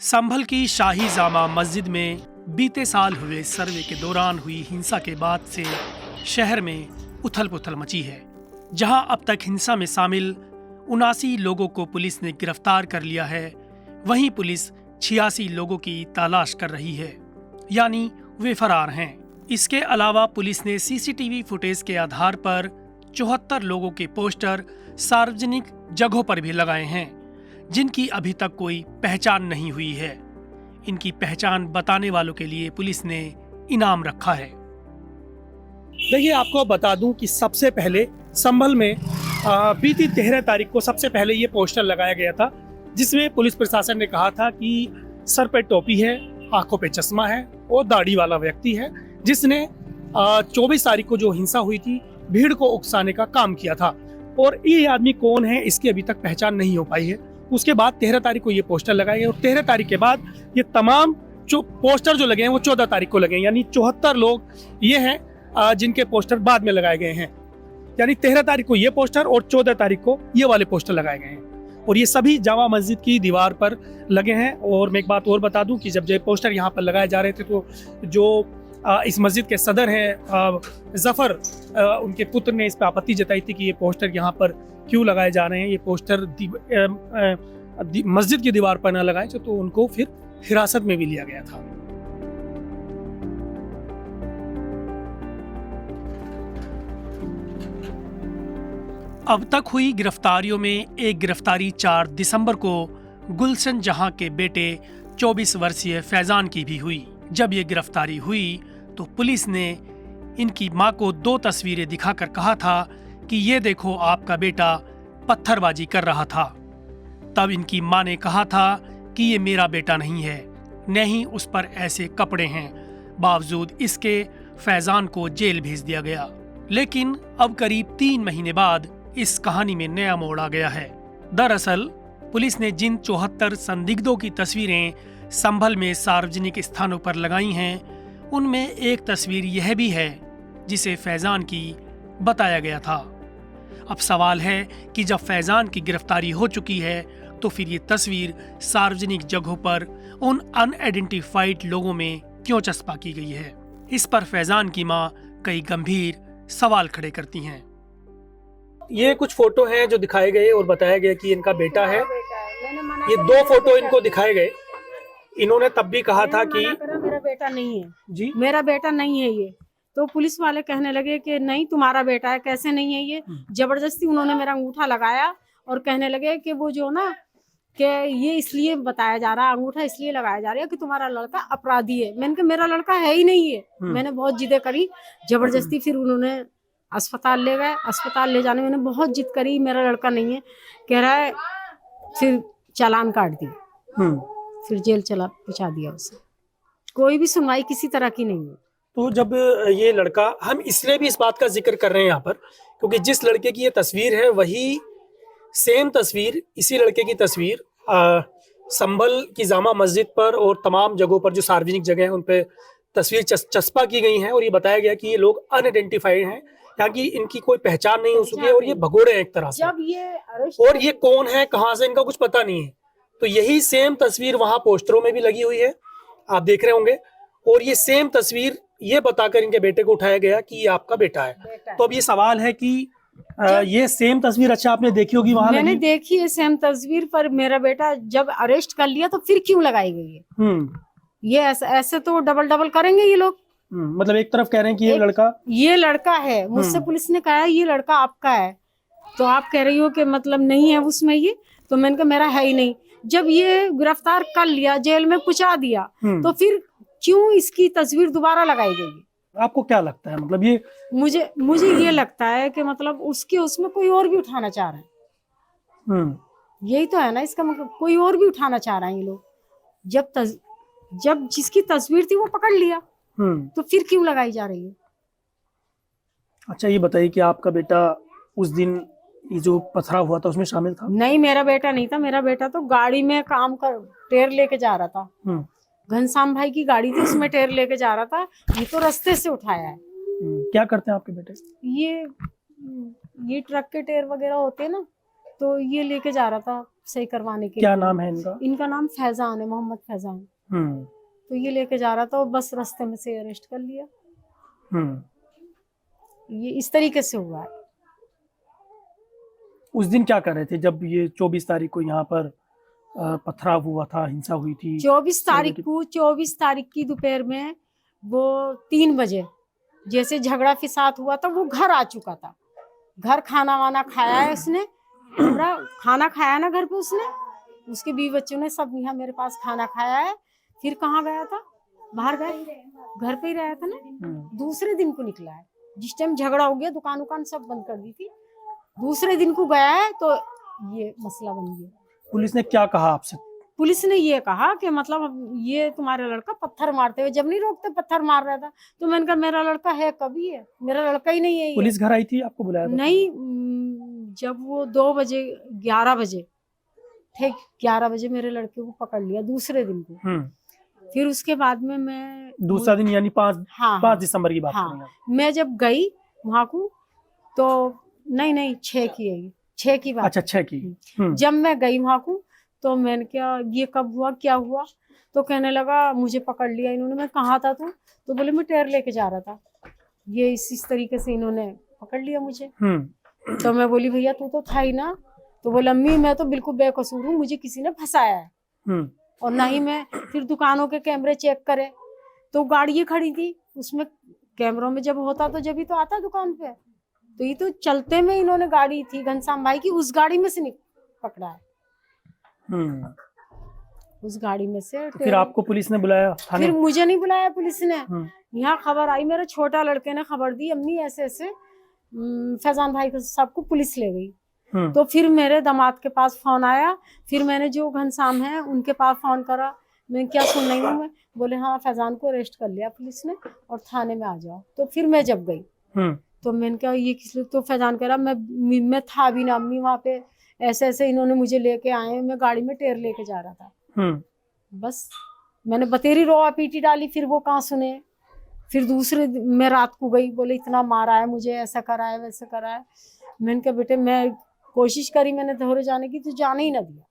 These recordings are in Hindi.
संभल की शाही जामा मस्जिद में बीते साल हुए सर्वे के दौरान हुई हिंसा के बाद से शहर में उथल पुथल मची है। जहां अब तक हिंसा में शामिल 79 लोगों को पुलिस ने गिरफ्तार कर लिया है, वहीं पुलिस 86 लोगों की तलाश कर रही है, यानी वे फरार हैं। इसके अलावा पुलिस ने सीसीटीवी फुटेज के आधार पर 74 लोगों के पोस्टर सार्वजनिक जगहों पर भी लगाए हैं, जिनकी अभी तक कोई पहचान नहीं हुई है। इनकी पहचान बताने वालों के लिए पुलिस ने इनाम रखा है। देखिए, आपको बता दूं कि सबसे पहले संभल में बीती 13 तारीख को सबसे पहले ये पोस्टर लगाया गया था, जिसमें पुलिस प्रशासन ने कहा था कि सर पे टोपी है, आंखों पे चश्मा है और दाढ़ी वाला व्यक्ति है, जिसने 24 तारीख को जो हिंसा हुई थी भीड़ को उकसाने का काम किया था। और ये आदमी कौन है, इसकी अभी तक पहचान नहीं हो पाई है। उसके बाद 13 तारीख को ये पोस्टर लगाए गए और 13 तारीख के बाद ये तमाम जो पोस्टर जो लगे हैं वो 14 तारीख को लगे हैं, यानी 74 लोग ये हैं जिनके पोस्टर बाद में लगाए गए हैं। यानी 13 तारीख को ये पोस्टर और 14 तारीख को ये वाले पोस्टर लगाए गए हैं और ये सभी जामा मस्जिद की दीवार पर लगे हैं। और मैं एक बात और बता दूं कि जब ये पोस्टर यहाँ पर लगाए जा रहे थे तो जो इस मस्जिद के सदर हैं जफर, उनके पुत्र ने इस पर आपत्ति जताई थी कि ये पोस्टर यहाँ पर क्यों लगाए जा रहे हैं, ये पोस्टर मस्जिद की दीवार पर न लगाए, तो उनको फिर हिरासत में भी लिया गया था। अब तक हुई गिरफ्तारियों में एक गिरफ्तारी 4 दिसंबर को गुलशन जहां के बेटे 24 वर्षीय फैजान की भी हुई। जब ये गिरफ्तारी हुई तो पुलिस ने इनकी मां को 2 तस्वीरें दिखाकर कहा था कि ये देखो, आपका बेटा पत्थरबाजी कर रहा था। तब इनकी मां ने कहा था कि ये मेरा बेटा नहीं है, न ही उस पर ऐसे कपड़े हैं। बावजूद इसके फैजान को जेल भेज दिया गया। लेकिन अब करीब 3 महीने बाद इस कहानी में नया मोड़ आ गया है। दरअसल पुलिस ने जिन 74 संदिग्धों की तस्वीरें संभल में सार्वजनिक स्थानों पर लगाई हैं, उनमें एक तस्वीर यह भी है जिसे फैजान की बताया गया था। अब सवाल है कि जब फैजान की गिरफ्तारी हो चुकी है तो फिर ये तस्वीर सार्वजनिक जगहों पर उन अनआइडेंटिफाइड लोगों में क्यों चस्पा की गई है। इस पर फैजान की मां कई गंभीर सवाल खड़े करती हैं। ये कुछ फोटो हैं जो दिखाए गए और बताया गया कि इनका बेटा है। ये 2 फोटो इनको दिखाए गए। इन्होंने तब भी कहा था कि मेरा बेटा नहीं है जी, मेरा बेटा नहीं है ये। तो पुलिस वाले कहने लगे कि नहीं, तुम्हारा बेटा है, कैसे नहीं है ये। जबरदस्ती उन्होंने मेरा अंगूठा लगाया और कहने लगे कि वो जो ना कि ये इसलिए बताया जा रहा, अंगूठा इसलिए लगाया जा रहा है कि तुम्हारा लड़का अपराधी है। मैंने कहा मेरा लड़का है ही नहीं है। मैंने बहुत जिद करी, जबरदस्ती फिर उन्होंने अस्पताल ले गए। अस्पताल ले जाने मैंने बहुत जिद करी, मेरा लड़का नहीं है। कह रहा है, फिर चालान काट दिया, फिर जेल चला पहुंचा दिया उसे। कोई भी सुनवाई किसी तरह की नहीं है। तो जब ये लड़का, हम इसलिए भी इस बात का जिक्र कर रहे हैं यहाँ पर क्योंकि जिस लड़के की ये तस्वीर है वही सेम तस्वीर, इसी लड़के की तस्वीर संभल की जामा मस्जिद पर और तमाम जगहों पर जो सार्वजनिक जगह हैं उन पे तस्वीर चस्पा की गई है। और ये बताया गया कि ये लोग अनआइडेंटिफाइड हैं, ताकि इनकी कोई पहचान नहीं हो सकी है और ये भगोड़े हैं एक तरह से। जब ये और ये कौन है, कहाँ से, इनका कुछ पता नहीं है। तो यही सेम तस्वीर वहां पोस्टरों में भी लगी हुई है, आप देख रहे होंगे। और ये सेम तस्वीर ये बताकर इनके बेटे को उठाया गया कि ये आपका बेटा है। तो अब ये सवाल है कि ये सेम तस्वीर, अच्छा आपने देखी होगी वहां? मैंने देखी है सेम तस्वीर, पर मेरा बेटा जब अरेस्ट कर लिया तो फिर क्यों लगाई गई है? ये ऐसे तो डबल करेंगे ये लोग। मतलब एक तरफ कह रहे हैं कि ये लड़का है, मुझसे पुलिस ने कहा ये लड़का आपका है, तो आप कह रही हो कि मतलब नहीं है उसमें ये। तो मैंने कहा मेरा है ही नहीं। जब ये गिरफ्तार कर लिया, जेल में पहुंचा दिया, तो फिर क्यों इसकी तस्वीर दोबारा लगाई गई? आपको क्या लगता है? मतलब ये मुझे ये लगता है कि मतलब उसमें कोई और भी उठाना चाह रहा है। यही तो है ना इसका मतलब, कोई और भी उठाना चाह रहे हैं ये लोग। जब जिसकी तस्वीर थी वो पकड़ लिया, तो फिर क्यों लगाई जा रही है? अच्छा, ये बताइए कि आपका बेटा उस दिन ये जो पथराव हुआ था उसमें शामिल था? नहीं, मेरा बेटा नहीं था। मेरा बेटा तो गाड़ी में काम कर टेर लेके जा रहा था। घनश्याम भाई की गाड़ी थी, उसमें टेर लेके जा रहा था। ये तो रास्ते से उठाया है। क्या करते हैं आपके बेटे? ये ट्रक के टेर वगैरह होते हैं ना, तो ये लेके जा रहा था सही करवाने के क्या लिए। नाम है इनका? इनका नाम फैजान है, मोहम्मद फैजान। हम्म तो ये लेके जा रहा था और बस रास्ते में से अरेस्ट कर लिया। ये इस तरीके से हुआ है। उस दिन क्या कर रहे थे जब ये 24 तारीख को यहाँ पर पथराव हुआ था, हिंसा हुई थी? 24 तारीख की दोपहर में वो 3 बजे जैसे झगड़ा फिसाद हुआ था, वो घर आ चुका था। घर खाना वाना खाया है उसने, पूरा खाना खाया ना घर पे उसने, उसके बीवी बच्चों ने सब यहाँ मेरे पास खाना खाया है। फिर कहाँ गया था? बाहर गया, घर पे ही रहा था ना। दूसरे दिन को निकला है, जिस टाइम झगड़ा हो गया दुकान उकान सब बंद कर दी थी। दूसरे दिन को गया है तो ये मसला बन गया। पुलिस ने क्या कहा आपसे? पुलिस ने ये कहा कि मतलब ये तुम्हारा लड़का पत्थर मारते हुए, जब नहीं रोकते पत्थर मार रहा था। तो मैंने कहा मेरा लड़का है कभी है, मेरा लड़का ही नहीं है ये। पुलिस घर आई थी, आपको बुलाया था? नहीं, जब वो 2 बजे 11 बजे थे, 11 बजे मेरे लड़के को पकड़ लिया दूसरे दिन को। फिर उसके बाद में मैं दूसरा दिन यानी 5 दिसंबर की बात कर रहे हैं? मैं जब गई वहां को तो नहीं 6 की है, 6 की बात। अच्छा 6 की। जब मैं गई वहां को तो मैंने क्या ये कब हुआ क्या हुआ, तो कहने लगा मुझे पकड़ लिया इन्होंने। मैं कहाँ था तू? तो बोले मैं टेर लेके जा रहा था। ये इस तरीके से इन्होंने पकड़ लिया मुझे। तो मैं बोली भैया तू तो था ही ना। तो बोला अम्मी मैं तो बिल्कुल बेकसूर हूँ, मुझे किसी ने फंसाया है। और ना ही मैं फिर दुकानों के कैमरे चेक करे तो गाड़ी खड़ी थी, उसमें कैमरों में जब होता तो जब ही तो आता दुकान पे। तो ये तो चलते में इन्होंने गाड़ी थी घनश्याम भाई की, उस गाड़ी में से पकड़ा है। उस गाड़ी में से। तो फिर आपको पुलिस ने बुलाया थाने? फिर मुझे नहीं बुलाया पुलिस ने। यहाँ खबर आई, मेरे छोटा लड़के ने खबर दी अम्मी ऐसे ऐसे फैजान भाई को सबको पुलिस ले गई। तो फिर मेरे दामाद के पास फोन आया, फिर मैंने जो घनश्याम है उनके पास फोन करा। मैं क्या सुन रही हूँ मैं? बोले हाँ फैजान को अरेस्ट कर लिया पुलिस ने और थाने में आ जाओ। तो फिर मैं जब गई तो मैंने कहा ये किस लिए? तो फैजान कह रहा मैं था भी ना अम्मी वहाँ पे, ऐसे ऐसे इन्होंने मुझे लेके आए, मैं गाड़ी में टेर लेके जा रहा था। बस मैंने बतेरी रोआ पीटी डाली, फिर वो कहाँ सुने। फिर दूसरे मैं रात को गई, बोले इतना मारा है मुझे, ऐसा करा है वैसा करा है। मैंने कहा बेटे मैं कोशिश करी मैंने धोरे जाने की, तो जाने ही ना दिया,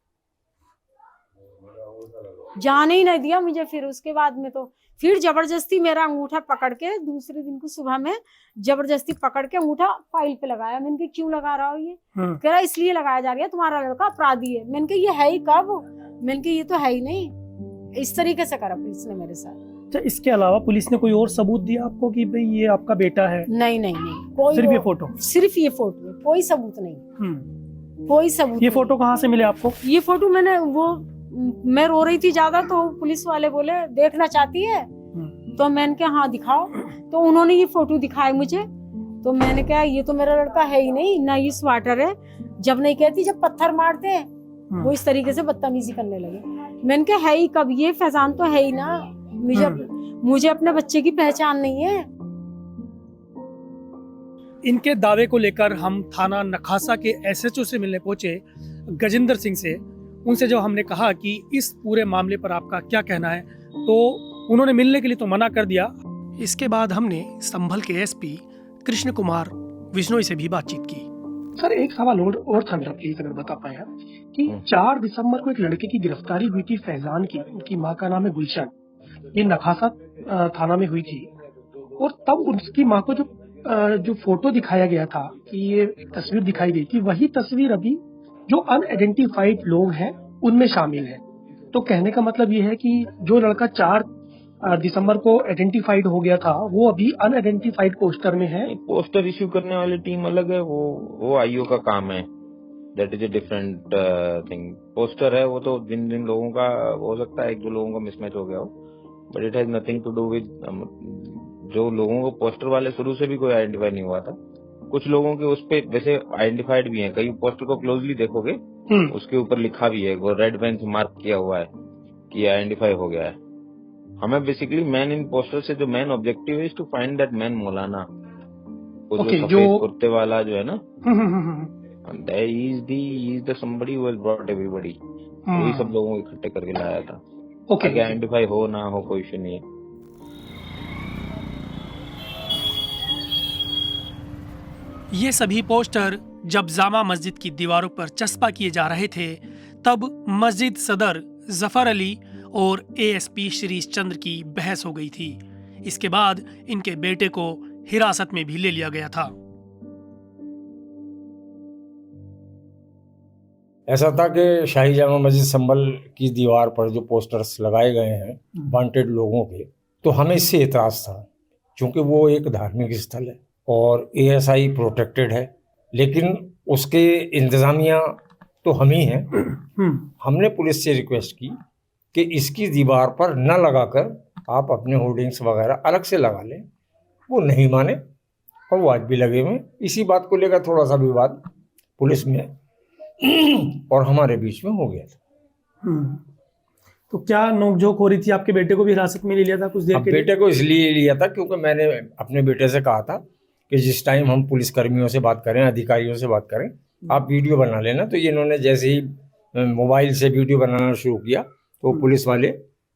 जाने ही नहीं दिया मुझे। फिर उसके बाद में तो फिर जबरदस्ती मेरा अंगूठा पकड़ के दूसरे दिन को सुबह में जबरदस्ती पकड़ के अंगूठा फाइल पे लगाया। मैंने कहा क्यों लगा रहा हो? ये कह रहा इसलिए लगाया जा रहा है तुम्हारा लड़का अपराधी है। मैंने कहा ये है ही कब? मैंने कहा ये तो है ही नहीं। इस तरीके से करा पुलिस ने मेरे साथ। अच्छा, इसके अलावा पुलिस ने कोई और सबूत दिया आपको कि भाई ये आपका बेटा है? नहीं कोई, सिर्फ ये फोटो? सिर्फ ये फोटो, कोई सबूत नहीं। कोई सबूत। ये फोटो कहाँ से मिले आपको? ये फोटो मैं रो रही थी ज्यादा, तो पुलिस वाले बोले देखना चाहती है? तो मैंने कहा हाँ दिखाओ। तो उन्होंने ये फोटो दिखाए मुझे। तो मैंने कहा ये तो मेरा लड़का है ही नहीं ना, ये स्वाटर है। जब नहीं कहती जब पत्थर मारते हैं वो इस तरीके से बदतमीजी करने लगे। मैंने कहा है ही कब? ये फैजान तो है ही ना। मुझे अपने बच्चे की पहचान नहीं है। इनके दावे को लेकर हम थाना नखासा के एसएचओ से मिलने पहुंचे, गजेंद्र सिंह से। उनसे जब हमने कहा कि इस पूरे मामले पर आपका क्या कहना है, तो उन्होंने मिलने के लिए तो मना कर दिया। इसके बाद हमने संभल के एसपी कृष्ण कुमार विश्नोई से भी बातचीत की। सर एक सवाल और था मेरा, प्लीज अगर बता पाए आप कि 4 दिसंबर को एक लड़के की गिरफ्तारी हुई थी फैजान की, उनकी माँ का नाम है गुलशन, ये नखासा थाना में हुई थी। और तब उसकी माँ को जो फोटो दिखाया गया था कि ये तस्वीर दिखाई गई थी, वही तस्वीर अभी जो अनआइडेंटिफाइड लोग हैं उनमें शामिल है। तो कहने का मतलब ये है कि जो लड़का 4 दिसंबर को आइडेंटिफाइड हो गया था वो अभी अनआइडेंटिफाइड पोस्टर में है। पोस्टर इश्यू करने वाली टीम अलग है, वो आईओ का काम है। That is a different thing. Poster है वो तो जिन लोगों का हो सकता है, 1-2 लोगों का मिसमैच हो गया हो, but it has nothing to do with जो लोगों को पोस्टर वाले शुरू से भी कोई आइडेंटिफाई नहीं हुआ था। कुछ लोगों के उस पे वैसे आइडेंटिफाइड भी हैं, कई पोस्टर को क्लोजली देखोगे उसके ऊपर लिखा भी है, वो रेड पेन से मार्क किया हुआ है कि आइडेंटिफाई हो गया है। हमें बेसिकली मैन इन पोस्टर से जो मेन ऑब्जेक्टिव है टू फाइंड दैट मैन मौलाना, वो जो सफेद कुर्ते वाला जो है ना, he is the somebody who has brought everybody, वही सब लोगों को इकट्ठे करके लाया था। आगे आइडेंटिफाई हो ना हो कोई इश्यू नहीं है। ये सभी पोस्टर जब जामा मस्जिद की दीवारों पर चस्पा किए जा रहे थे, तब मस्जिद सदर जफर अली और एएसपी शिरीष चंद्र की बहस हो गई थी। इसके बाद इनके बेटे को हिरासत में भी ले लिया गया था। ऐसा था कि शाही जामा मस्जिद संभल की दीवार पर जो पोस्टर्स लगाए गए हैं वांटेड लोगों के, तो हमें इससे एतराज़ था, क्योंकि वो एक धार्मिक स्थल है और एएसआई प्रोटेक्टेड है, लेकिन उसके इंतज़ामिया तो हम ही हैं। हमने पुलिस से रिक्वेस्ट की कि इसकी दीवार पर न लगाकर आप अपने होर्डिंग्स वगैरह अलग से लगा लें। वो नहीं माने और वो आज भी लगे हुए। इसी बात को लेकर थोड़ा सा विवाद पुलिस में और हमारे बीच में हो गया था। तो क्या नोकझोंक हो रही थी? आपके बेटे को भी हिरासत में ले लिया था कुछ देर के लिए? बेटे को इसलिए लिया था क्योंकि मैंने अपने बेटे से कहा था कि जिस टाइम हम पुलिस कर्मियों से बात करें, अधिकारियों से बात करें, आप वीडियो बना लेना। तो ये इन्होंने जैसे ही मोबाइल से वीडियो बनाना शुरू किया तो पुलिस वाले,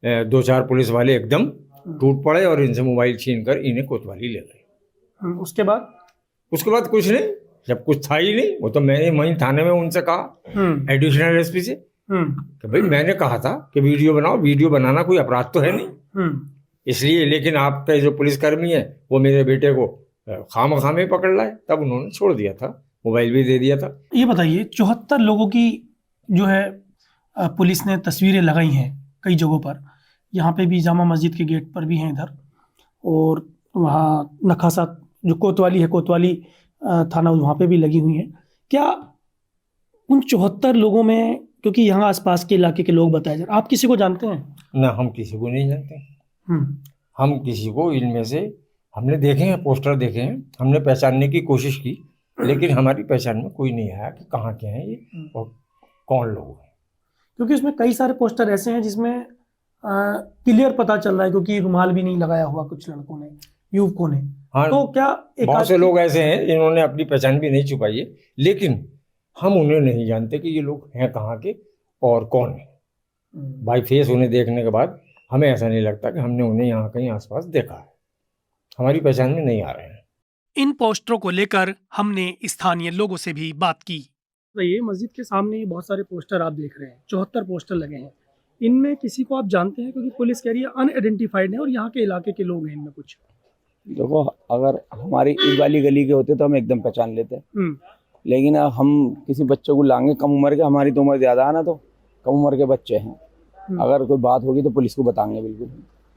2-4 पुलिस वाले एकदम टूट पड़े और इनसे मोबाइल छीन कर इन्हें कोतवाली ले गए। उसके बाद कुछ नहीं, जब कुछ था ही नहीं, वो तो मैंने वहीं थाने में उनसे कहा एडिशनल एसपी से कि भाई मैंने कहा था कि वीडियो बनाओ, वीडियो बनाना कोई अपराध तो है नहीं, इसलिए, लेकिन आपका जो पुलिसकर्मी है वो मेरे बेटे को खाम-खाम पकड़ लाए। तब उन्होंने छोड़ दिया था, मोबाइल भी दे दिया था। ये बताइए, 74 लोगों की जो है पुलिस ने तस्वीरें लगाई हैं कई जगहों पर, यहाँ पे भी जामा मस्जिद के गेट पर भी हैं इधर, और वहाँ नखासा जो कोतवाली है, कोतवाली थाना, वहाँ पे भी लगी हुई हैं। क्या उन 74 लोगों में, क्योंकि यहाँ आसपास के इलाके के लोग बताए जा रहे, आप किसी को जानते हैं? ना, हम किसी को नहीं जानते। हम किसी को, इनमें से हमने देखे हैं, पोस्टर देखे हैं, हमने पहचानने की कोशिश की, लेकिन हमारी पहचान में कोई नहीं आया कि कहाँ के हैं ये और कौन लोग हैं। क्योंकि उसमें कई सारे पोस्टर ऐसे हैं जिसमें क्लियर पता चल रहा है, क्योंकि रुमाल भी नहीं लगाया हुआ कुछ लड़कों ने, युवकों ने। हाँ, तो क्या बहुत से लोग ऐसे हैं जिन्होंने अपनी पहचान भी नहीं छुपाई है, लेकिन हम उन्हें नहीं जानते कि ये लोग हैं कहाँ के और कौन है। बाई फेस उन्हें देखने के बाद हमें ऐसा नहीं लगता कि हमने उन्हें यहाँ कहीं आसपास देखा है। हमारी पहचान में नहीं आ रहे हैं। इन पोस्टरों को लेकर हमने स्थानीय लोगों से भी बात की। ये मस्जिद के सामने ही बहुत सारे पोस्टर आप देख रहे हैं, 74 पोस्टर लगे हैं। इनमें किसी को आप जानते हैं? क्योंकि पुलिस कह रही है अनआइडेंटिफाइड है और यहाँ के इलाके के लोग हैं इनमें कुछ। देखो, अगर हमारी ईद वाली गली के होते तो हम एकदम पहचान लेते, लेकिन हम किसी बच्चे को लाएंगे कम उम्र के, हमारी तो उम्र ज्यादा है ना, तो कम उम्र के बच्चे हैं, अगर कोई बात होगी तो पुलिस को बताएंगे। बिल्कुल।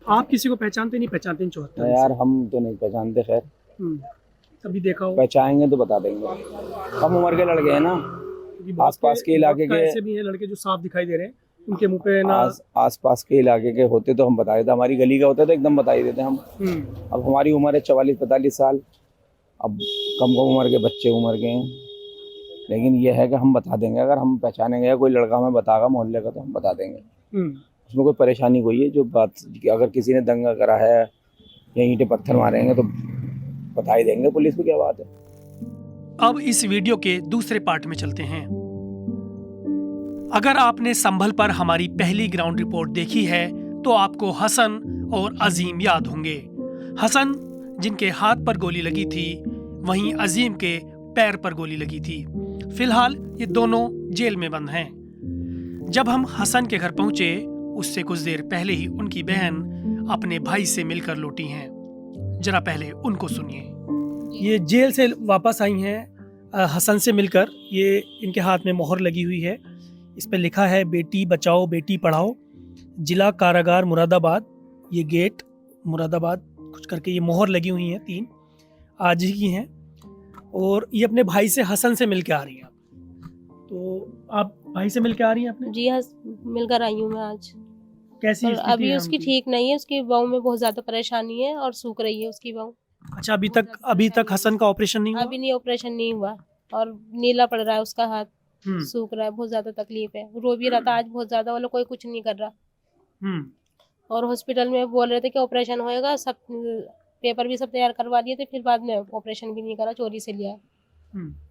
आप किसी को पहचानते नहीं? पहचानते 74? यार हम तो नहीं पहचानते। खैर कभी देखा हो? पहचानेंगे तो बता देंगे। कम उम्र के लड़के हैं ना, आसपास के इलाके के ऐसे भी हैं लड़के जो साफ दिखाई दे रहे हैं, उनके मुंह पे ना आसपास के इलाके के होते तो हम बता देते, हमारी गली का होता तो एकदम बता ही देते हम। अब हमारी उम्र है 44-45 साल, अब कम उम्र के बच्चे उम्र के हैं, लेकिन ये है कि हम बता देंगे, अगर हम पहचानेंगे या कोई लड़का हमें बताएगा मोहल्ले का तो हम बता देंगे। उसमें कोई परेशानी कोई है? जो बात, अगर किसी ने दंगा करा है या ईंटें पत्थर मारेंगे तो बता ही देंगे पुलिस को, क्या बात है। अब इस वीडियो के दूसरे पार्ट में चलते हैं। अगर आपने संभल पर हमारी पहली ग्राउंड रिपोर्ट देखी है तो आपको हसन और अजीम याद होंगे। हसन जिनके हाथ पर गोली लगी थी, वहीं अजीम के पैर पर गोली लगी थी। फिलहाल ये दोनों जेल में बंद हैं। जब हम हसन के घर पहुंचे, उससे कुछ देर पहले ही उनकी बहन अपने भाई से मिलकर लौटी हैं। जरा पहले उनको सुनिए। ये जेल से वापस आई हैं हसन से मिलकर। ये इनके हाथ में मोहर लगी हुई है, इस पर लिखा है बेटी बचाओ बेटी पढ़ाओ, जिला कारागार मुरादाबाद। ये गेट मुरादाबाद कुछ करके ये मोहर लगी हुई हैं, 3 आज ही की हैं। और ये अपने भाई से, हसन से मिल के आ रही हैं। तो आप भाई से मिल के आ रही हैं अपने? जी हाँ, मिलकर आई हूँ मैं आज। कैसी पर अभी उसकी ठीक नहीं है, उसकी बहू में बहुत ज्यादा परेशानी है और सूख रही है उसकी बहू। अच्छा, अभी तक हसन का ऑपरेशन नहीं हुआ? अभी नहीं, ऑपरेशन नहीं हुआ और नीला पड़ रहा है उसका हाथ, सूख रहा है, बहुत ज्यादा तकलीफ है। रो भी रहा था आज बहुत ज्यादा, वाला कोई कुछ नहीं कर रहा। और हॉस्पिटल में बोल रहे थे कि ऑपरेशन होएगा, सब पेपर भी सब तैयार करवा दिए थे, फिर बाद में ऑपरेशन भी नहीं करा, चोरी से लिया।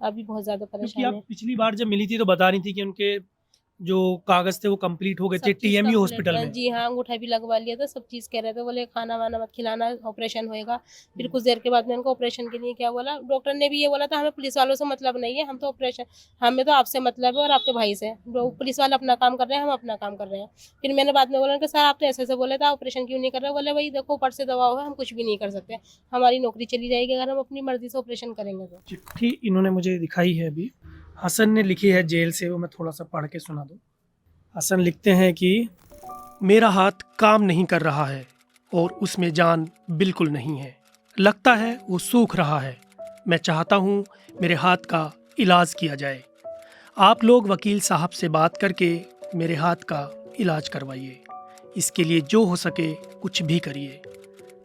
अभी बहुत ज्यादा परेशान है। पिछली बार जब मिली थी तो बता रही थी कि उनके जो कागज थे वो कंप्लीट हो गए थे सब चीज़ टीएमयू complete हॉस्पिटल है। में? जी हाँ, अंगूठा भी लगवा लिया था, सब चीज़ कह रहे थे, बोले खाना वाना मत खिलाना, ऑपरेशन होएगा। फिर कुछ देर के बाद में उनको ऑपरेशन के लिए क्या बोला, डॉक्टर ने भी ये बोला था हमें पुलिस वालों से मतलब नहीं है, हम तो ऑपरेशन, हमें तो आपसे मतलब है और आपके भाई से। पुलिस वाले अपना काम कर रहे हैं, हम अपना काम कर रहे हैं। फिर मैंने बाद में बोला कि सर आप तो ऐसे बोले थे, ऑपरेशन क्यों नहीं कर रहे? बोले भाई देखो ऊपर से दबाव है, हम कुछ भी नहीं कर सकते, हमारी नौकरी चली जाएगी अगर हम अपनी मर्जी से ऑपरेशन करेंगे तो। चिट्ठी इन्होंने मुझे दिखाई है अभी, हसन ने लिखी है जेल से, वो मैं थोड़ा सा पढ़ के सुना दूँ। हसन लिखते हैं कि मेरा हाथ काम नहीं कर रहा है और उसमें जान बिल्कुल नहीं है। लगता है वो सूख रहा है। मैं चाहता हूँ मेरे हाथ का इलाज किया जाए। आप लोग वकील साहब से बात करके मेरे हाथ का इलाज करवाइए। इसके लिए जो हो सके कुछ भी करिए।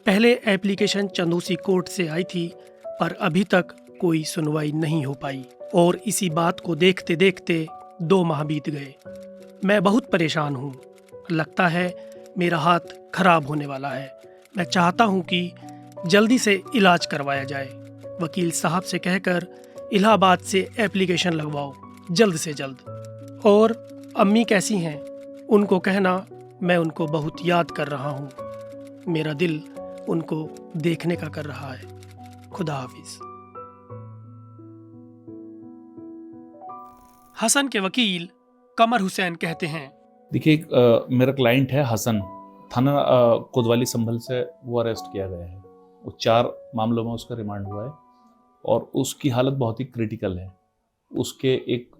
पहले एप्लीकेशन चंदूसी कोर्ट से आई थी पर अभी तक कोई सुनवाई नहीं हो पाई और इसी बात को देखते देखते 2 माह बीत गए। मैं बहुत परेशान हूँ। लगता है मेरा हाथ खराब होने वाला है। मैं चाहता हूँ कि जल्दी से इलाज करवाया जाए। वकील साहब से कहकर इलाहाबाद से एप्लीकेशन लगवाओ जल्द से जल्द। और अम्मी कैसी हैं? उनको कहना मैं उनको बहुत याद कर रहा हूँ। मेरा दिल उनको देखने का कर रहा है। खुदा हाफिज। हसन के वकील कमर हुसैन कहते हैं, देखिए मेरा क्लाइंट है हसन, थाना कोतवाली संभल से वो अरेस्ट किया गया है। वो 4 मामलों में उसका रिमांड हुआ है और उसकी हालत बहुत ही क्रिटिकल है। उसके एक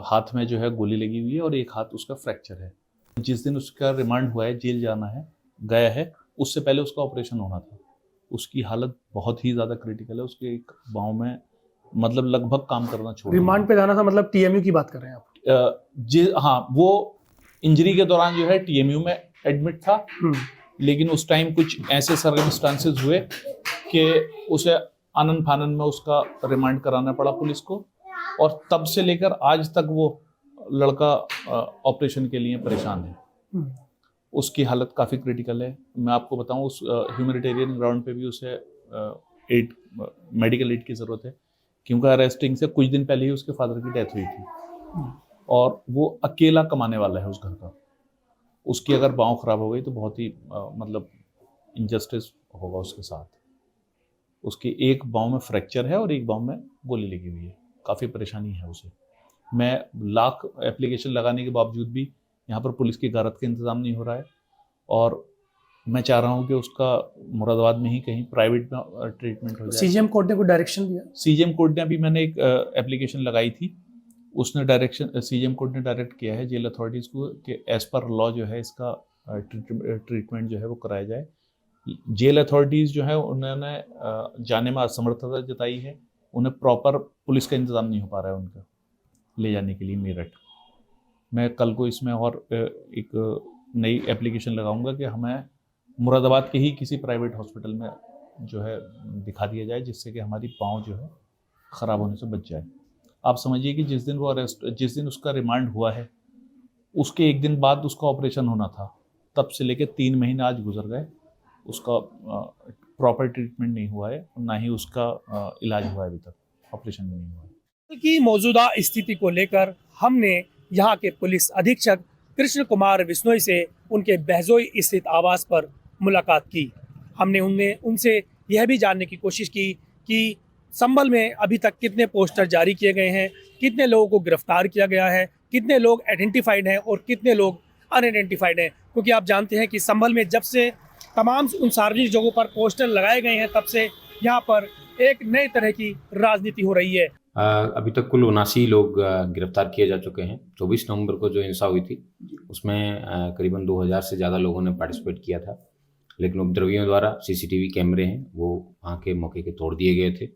हाथ में जो है गोली लगी हुई है और एक हाथ उसका फ्रैक्चर है। जिस दिन उसका रिमांड हुआ है, जेल जाना है गया है, उससे पहले उसका ऑपरेशन होना था। उसकी हालत बहुत ही ज़्यादा क्रिटिकल है। उसके एक पाँव में मतलब लगभग काम करना छोड़ दिया। रिमांड पे जाना था, मतलब टीएमयू की बात कर रहे हैं आप? हाँ, वो इंजरी के दौरान जो है टीएमयू में एडमिट था, लेकिन उस टाइम कुछ ऐसे सर्कमस्टांसेस हुए कि उसे आनन फानन में उसका रिमांड कराना पड़ा पुलिस को और तब से लेकर आज तक वो लड़का ऑपरेशन के लिए परेशान है। उसकी हालत काफ़ी क्रिटिकल है। मैं आपको बताऊं, उस ह्यूमैनिटेरियन ग्राउंड पे भी उसे मेडिकल एड की ज़रूरत है, क्योंकि अरेस्टिंग से कुछ दिन पहले ही उसके फादर की डेथ हुई थी और वो अकेला कमाने वाला है उस घर का। उसकी अगर पाँव खराब हो गई तो बहुत ही मतलब इनजस्टिस होगा उसके साथ। उसके एक पाँव में फ्रैक्चर है और एक पाँव में गोली लगी हुई है। काफ़ी परेशानी है उसे। मैं लाख एप्लीकेशन लगाने के बावजूद भी यहाँ पर पुलिस की गारत का इंतज़ाम नहीं हो रहा है और मैं चाह रहा हूँ कि उसका मुरादाबाद में ही कहीं प्राइवेट में ट्रीटमेंट हो जाए। सीजीएम कोर्ट ने कोई डायरेक्शन दिया? सीजीएम कोर्ट ने अभी, मैंने एक एप्लीकेशन लगाई थी, उसने डायरेक्शन, सीजीएम कोर्ट ने डायरेक्ट किया है जेल अथॉरिटीज़ को कि एज़ पर लॉ जो है इसका ट्रीटमेंट जो है वो कराया जाए। जेल अथॉरिटीज़ जो है उन्होंने जाने में असमर्थता जताई है। उन्हें प्रॉपर पुलिस का इंतज़ाम नहीं हो पा रहा है उनका ले जाने के लिए मेरठ। मैं कल को इसमें और एक नई एप्लीकेशन लगाऊंगा कि हमें मुरादाबाद के ही किसी प्राइवेट हॉस्पिटल में जो है दिखा दिया जाए, जिससे कि हमारी पाँव जो है ख़राब होने से बच जाए। आप समझिए कि जिस दिन उसका रिमांड हुआ है उसके एक दिन बाद उसका ऑपरेशन होना था, तब से लेकर 3 महीने आज गुजर गए, उसका प्रॉपर ट्रीटमेंट नहीं हुआ है, ना ही उसका इलाज हुआ है अभी तक, ऑपरेशन भी नहीं हुआ है। की मौजूदा स्थिति को लेकर हमने यहाँ के पुलिस अधीक्षक कृष्ण कुमार बिश्नोई से उनके बहजोई स्थित आवास पर मुलाकात की। हमने उनसे यह भी जानने की कोशिश की कि संभल में अभी तक कितने पोस्टर जारी किए गए हैं, कितने लोगों को गिरफ्तार किया गया है, कितने लोग आइडेंटिफाइड हैं और कितने लोग अनआइडेंटिफाइड हैं। क्योंकि आप जानते हैं कि संभल में जब से तमाम उन सार्वजनिक जगहों पर पोस्टर लगाए गए हैं, तब से यहाँ पर एक नए तरह की राजनीति हो रही है। अभी तक कुल 79 लोग गिरफ्तार किए जा चुके हैं। 24 नवंबर को जो हिंसा हुई थी उसमें करीबन 2000 से ज़्यादा लोगों ने पार्टिसिपेट किया था, लेकिन उपद्रवियों द्वारा सीसीटीवी कैमरे हैं वो वहाँ के मौके के तोड़ दिए गए थे।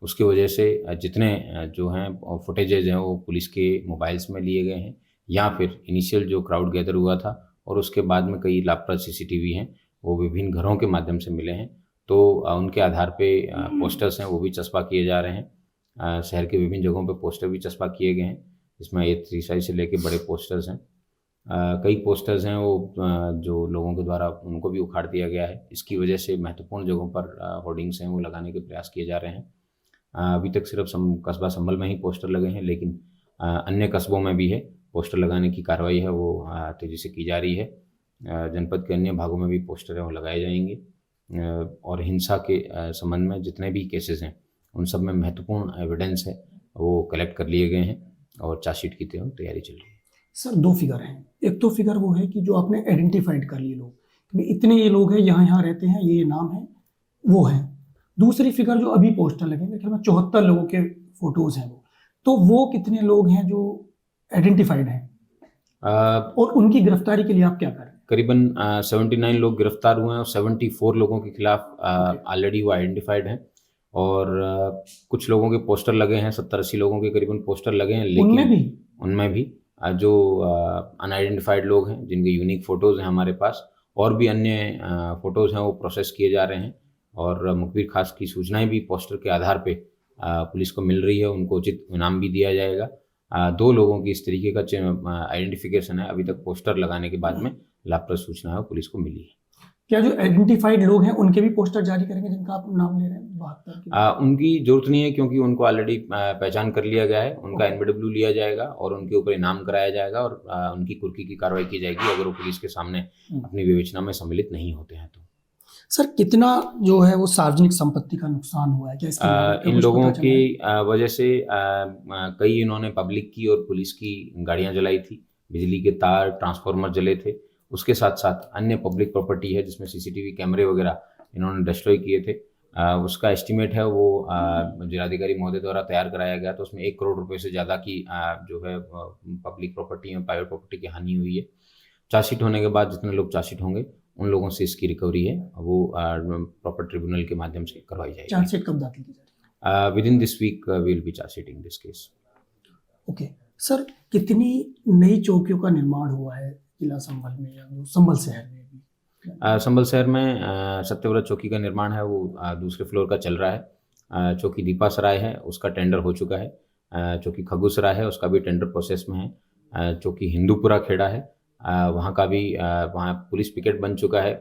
उसकी वजह से जितने जो हैं फुटेजेज हैं वो पुलिस के मोबाइल्स में लिए गए हैं, या फिर इनिशियल जो क्राउड गैदर हुआ था और उसके बाद में कई लापता सीसीटीवी हैं वो विभिन्न घरों के माध्यम से मिले हैं। तो उनके आधार पे पोस्टर्स हैं वो भी चस्पा किए जा रहे हैं। शहर के विभिन्न जगहों पे पोस्टर भी चस्पा किए गए हैं, जिसमें A3 साइज से लेके बड़े पोस्टर्स हैं। कई पोस्टर्स हैं वो जो लोगों के द्वारा उनको भी उखाड़ दिया गया है। इसकी वजह से महत्वपूर्ण जगहों पर होर्डिंग्स हैं वो लगाने के प्रयास किए जा रहे हैं। अभी तक सिर्फ कस्बा संभल में ही पोस्टर लगे हैं, लेकिन अन्य कस्बों में भी है पोस्टर लगाने की कार्रवाई है वो तेज़ी से की जा रही है। जनपद के अन्य भागों में भी पोस्टर हैं वो लगाए जाएंगे और हिंसा के संबंध में जितने भी केसेस हैं उन सब में महत्वपूर्ण एविडेंस है वो कलेक्ट कर लिए गए हैं और चार्जशीट की तैयारी चल रही है। सर 2 फिगर हैं, एक तो फिगर वो है कि जो आपने आइडेंटिफाइड कर लिए लोग, कि इतने ये लोग हैं, यहाँ रहते हैं, ये नाम है, वो है। दूसरी फिगर जो अभी पोस्टर लगे, मेरे ख्याल में 74 लोगों के फोटोज हैं वो कितने लोग हैं जो आइडेंटिफाइड हैं और उनकी गिरफ्तारी के लिए आप क्या कर रहे हैं? करीबन 79 लोग गिरफ्तार हुए हैं और 74 लोगों के खिलाफ ऑलरेडी वो आइडेंटिफाइड हैं और कुछ लोगों के पोस्टर लगे हैं, 70-80 लोगों के करीबन पोस्टर लगे हैं, लेकिन उनमें भी जो अनआइडेंटिफाइड लोग हैं जिनके यूनिक फ़ोटोज़ हैं हमारे पास और भी अन्य फ़ोटोज़ हैं वो प्रोसेस किए जा रहे हैं और मुखबिर खास की सूचनाएं भी पोस्टर के आधार पे पुलिस को मिल रही है, उनको उचित इनाम भी दिया जाएगा। 2 लोगों की इस तरीके का आइडेंटिफिकेशन है, अभी तक पोस्टर लगाने के बाद में लाभप्रद सूचना है पुलिस को मिली है। क्या जो आइडेंटिफाइड लोग हैं उनके भी पोस्टर जारी करेंगे जिनका आप नाम ले रहे हैं 72 उनकी जरूरत नहीं है क्योंकि उनको ऑलरेडी पहचान कर लिया गया है, उनका NBW लिया जाएगा और उनके ऊपर इनाम कराया जाएगा और उनकी कुर्की की कार्रवाई की जाएगी अगर वो पुलिस के सामने अपनी विवेचना में सम्मिलित नहीं होते हैं तो। सर कितना जो है वो सार्वजनिक संपत्ति का नुकसान हुआ है क्या इसके इन लोगों की वजह से कई इन्होंने पब्लिक की और पुलिस की गाड़ियां जलाई थी, बिजली के तार ट्रांसफार्मर जले थे, उसके साथ साथ अन्य पब्लिक प्रॉपर्टी है जिसमें CCTV कैमरे वगैरह इन्होंने डिस्ट्रॉय किए थे। उसका एस्टिमेट है वो जिलाधिकारी महोदय द्वारा तैयार कराया गया तो उसमें 1 करोड़ रुपए से ज़्यादा की जो है पब्लिक प्रॉपर्टी में प्राइवेट प्रॉपर्टी की हानि हुई है। चार्जशीट होने के बाद जितने लोग चार्जशीट होंगे उन लोगों से इसकी रिकवरी है वो प्रॉपर ट्रिब्यूनल के माध्यम से करवाई जाएगी। चार्जशीट कब दाखिल की जाएगी? Within this week we will be chargesheeting this case. Okay sir, कितनी नई चौकियों का निर्माण हुआ है जिला संभल में या संभल शहर में भी? संभल शहर में सत्यव्रत चौकी का निर्माण है वो दूसरे फ्लोर का चल रहा है। चौकी दीपा सराय है उसका टेंडर हो चुका है। चौकी खगूसराय है उसका भी टेंडर प्रोसेस में है। चौकी हिंदूपुरा खेड़ा है वहाँ का भी वहाँ पुलिस पिकेट बन चुका है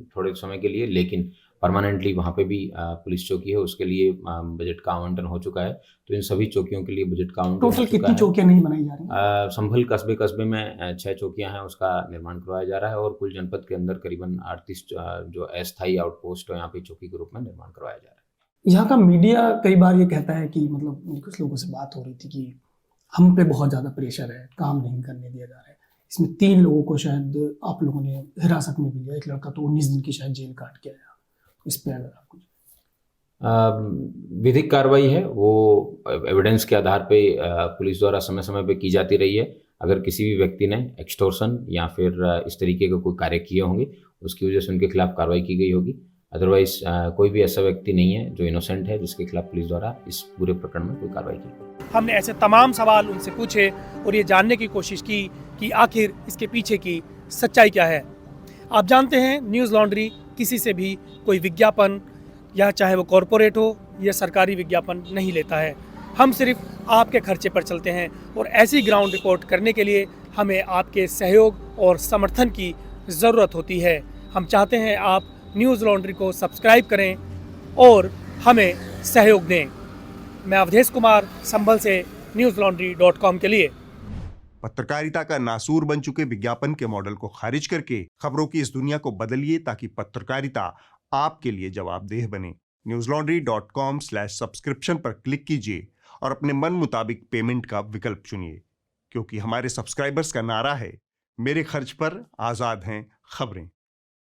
थोड़े समय के लिए, लेकिन परमानेंटली वहाँ पे भी पुलिस चौकी है उसके लिए बजट का आवंटन हो चुका है। तो इन सभी चौकियों के लिए बजट का आवंटन टोटल कितनी चौकियां नहीं बनाई जा रही? संभल कस्बे में 6 चौकियां हैं उसका निर्माण करवाया जा रहा है और कुल जनपद के अंदर करीबन 38 जो अस्थायी आउटपोस्ट है यहाँ पे चौकी के रूप में निर्माण करवाया जा रहा है। यहाँ का मीडिया कई बार ये कहता है कि मतलब कुछ लोगों से बात हो रही थी कि हम पे बहुत ज़्यादा प्रेशर है, काम नहीं करने दिया जा रहा है। इसमें 3 लोगों को शायद आप लोगों ने हिरासत में भी लिया, एक लड़का तो 19 दिन की शायद जेल काट के आया। इस पे अगर आप कुछ विधिक कार्रवाई है वो एविडेंस के आधार पे पुलिस द्वारा समय समय पे की जाती रही है। अगर किसी भी व्यक्ति ने एक्सटॉर्शन या फिर इस तरीके का कोई कार्य किए होंगे उसकी वजह से उनके खिलाफ कार्रवाई की गई होगी। अदरवाइज कोई भी ऐसा व्यक्ति नहीं है जो इनोसेंट है जिसके खिलाफ पुलिस द्वारा इस पूरे प्रकरण में कोई कार्रवाई की। हमने ऐसे तमाम सवाल उनसे पूछे और ये जानने की कोशिश की कि आखिर इसके पीछे की सच्चाई क्या है। आप जानते हैं न्यूज़ लॉन्ड्री किसी से भी कोई विज्ञापन या चाहे वो कॉरपोरेट हो या सरकारी विज्ञापन नहीं लेता है। हम सिर्फ आपके खर्चे पर चलते हैं और ऐसी ग्राउंड रिपोर्ट करने के लिए हमें आपके सहयोग और समर्थन की ज़रूरत होती है। हम चाहते हैं आप न्यूज़ लॉन्ड्री को सब्सक्राइब करें और हमें सहयोग दें। मैं अवधेश कुमार संभल से newslaundry.com के लिए। पत्रकारिता का नासूर बन चुके विज्ञापन के मॉडल को खारिज करके खबरों की इस दुनिया को बदलिए ताकि पत्रकारिता आपके लिए जवाबदेह बने। newslaundry.com/subscription पर क्लिक कीजिए और अपने मन मुताबिक पेमेंट का विकल्प चुनिए, क्योंकि हमारे सब्सक्राइबर्स का नारा है, मेरे खर्च पर आज़ाद हैं खबरें।